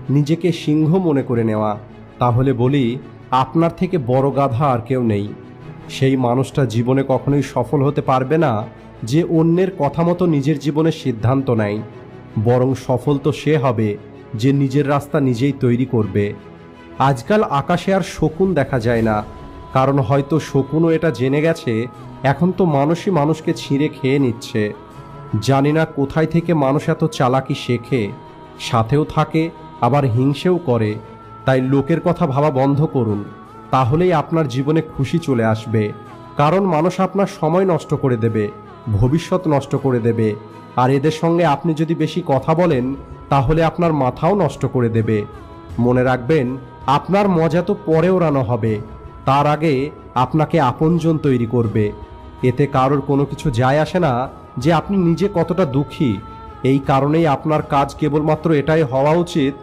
নিজেকে সিংহ মনে করে নেওয়া। তাহলে বলি, আপনার থেকে বড় গাধা আর কেউ নেই। সেই মানুষটা জীবনে কখনোই সফল হতে পারবে না যে অন্যের কথা মতো নিজের জীবনের সিদ্ধান্ত নেয়। বরং সফল তো সে হবে যে নিজের রাস্তা নিজেই তৈরি করবে। আজকাল আকাশে আর শকুন দেখা যায় না, কারণ হয়তো শকুনও এটা জেনে গেছে এখন তো মানুষই মানুষকে ছিঁড়ে খেয়ে নিচ্ছে। জানি না কোথায় থেকে মানুষ এত চালাকি শেখে, সাথেও থাকে আবার হিংসেও করে। তাই লোকের কথা ভাবা বন্ধ করুন, তাহলেই আপনার জীবনে খুশি চলে আসবে। কারণ মানুষ আপনার সময় নষ্ট করে দেবে, ভবিষ্যৎ নষ্ট করে দেবে। আর এদের সঙ্গে আপনি যদি বেশি কথা বলেন তাহলে আপনার মাথাও নষ্ট করে দেবে। মনে রাখবেন, আপনার মজা তো পরে ওড়ানো হবে, তার আগে আপনাকে আপনজন তৈরি করবে। এতে কারোর কোনো কিছু যায় আসে না যে আপনি নিজে কতটা দুঃখী। এই কারণেই আপনার কাজ কেবলমাত্র এটাই হওয়া উচিত